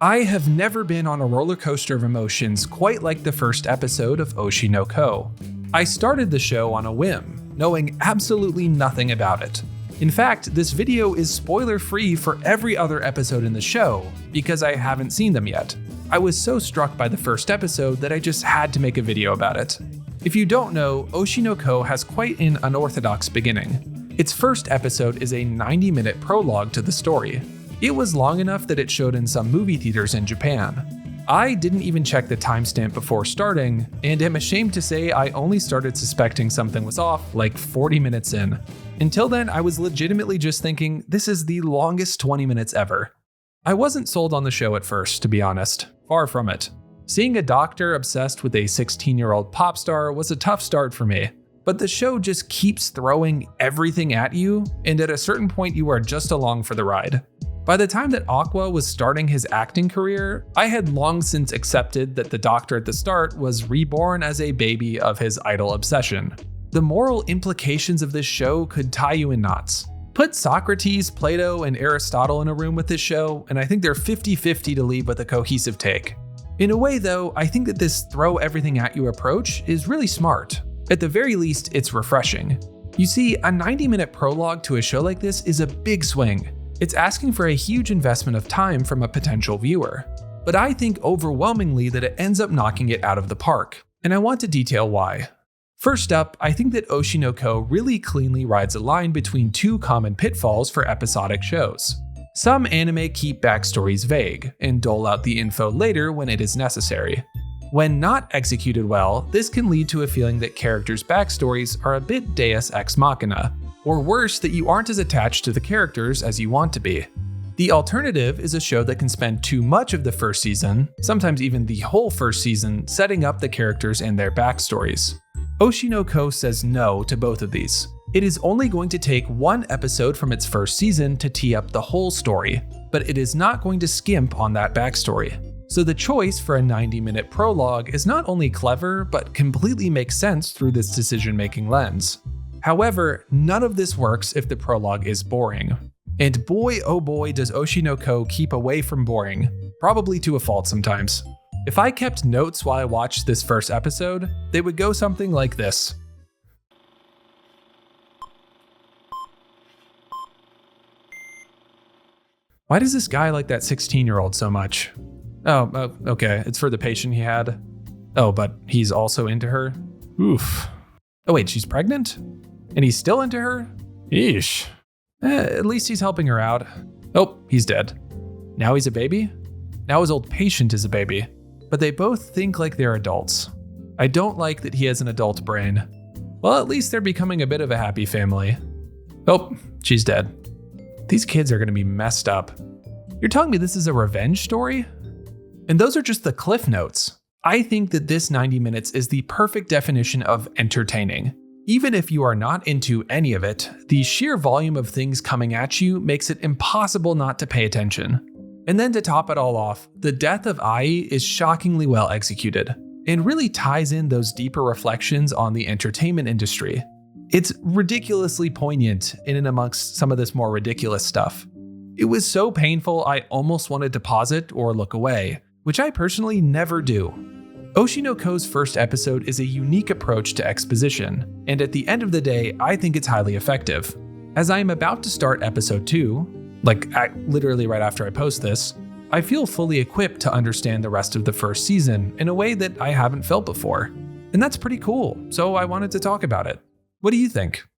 I have never been on a roller coaster of emotions quite like the first episode of Oshi No Ko. I started the show on a whim, knowing absolutely nothing about it. In fact, this video is spoiler-free for every other episode in the show, because I haven't seen them yet. I was so struck by the first episode that I just had to make a video about it. If you don't know, Oshi No Ko has quite an unorthodox beginning. Its first episode is a 90-minute prologue to the story. It was long enough that it showed in some movie theaters in Japan. I didn't even check the timestamp before starting, and am ashamed to say I only started suspecting something was off like 40 minutes in. Until then, I was legitimately just thinking, this is the longest 20 minutes ever. I wasn't sold on the show at first, to be honest. Far from it. Seeing a doctor obsessed with a 16-year-old pop star was a tough start for me. But the show just keeps throwing everything at you, and at a certain point you are just along for the ride. By the time that Aqua was starting his acting career, I had long since accepted that the doctor at the start was reborn as a baby of his idol obsession. The moral implications of this show could tie you in knots. Put Socrates, Plato, and Aristotle in a room with this show, and I think they're 50-50 to leave with a cohesive take. In a way though, I think that this throw everything at you approach is really smart. At the very least, it's refreshing. You see, a 90-minute prologue to a show like this is a big swing. It's asking for a huge investment of time from a potential viewer. But I think overwhelmingly that it ends up knocking it out of the park, and I want to detail why. First up, I think that Oshi No Ko really cleanly rides a line between two common pitfalls for episodic shows. Some anime keep backstories vague, and dole out the info later when it is necessary. When not executed well, this can lead to a feeling that characters' backstories are a bit deus ex machina, or worse, that you aren't as attached to the characters as you want to be. The alternative is a show that can spend too much of the first season, sometimes even the whole first season, setting up the characters and their backstories. Oshi No Ko says no to both of these. It is only going to take one episode from its first season to tee up the whole story, but it is not going to skimp on that backstory. So the choice for a 90-minute prologue is not only clever, but completely makes sense through this decision-making lens. However, none of this works if the prologue is boring. And boy oh boy does Oshi No Ko keep away from boring, probably to a fault sometimes. If I kept notes while I watched this first episode, they would go something like this. Why does this guy like that 16-year-old so much? Oh, okay, it's for the patient he had. Oh, but he's also into her? Oof. Oh wait, she's pregnant? And he's still into her? Eesh. At least he's helping her out. Oh, he's dead. Now he's a baby? Now his old patient is a baby. But they both think like they're adults. I don't like that he has an adult brain. Well, at least they're becoming a bit of a happy family. Oh, she's dead. These kids are gonna be messed up. You're telling me this is a revenge story? And those are just the cliff notes. I think that this 90 minutes is the perfect definition of entertaining. Even if you are not into any of it, the sheer volume of things coming at you makes it impossible not to pay attention. And then to top it all off, the death of Ai is shockingly well executed, and really ties in those deeper reflections on the entertainment industry. It's ridiculously poignant in and amongst some of this more ridiculous stuff. It was so painful I almost wanted to pause it or look away, which I personally never do. Oshi No Ko's first episode is a unique approach to exposition, and at the end of the day, I think it's highly effective. As I am about to start episode 2, literally right after I post this, I feel fully equipped to understand the rest of the first season in a way that I haven't felt before. And that's pretty cool, so I wanted to talk about it. What do you think?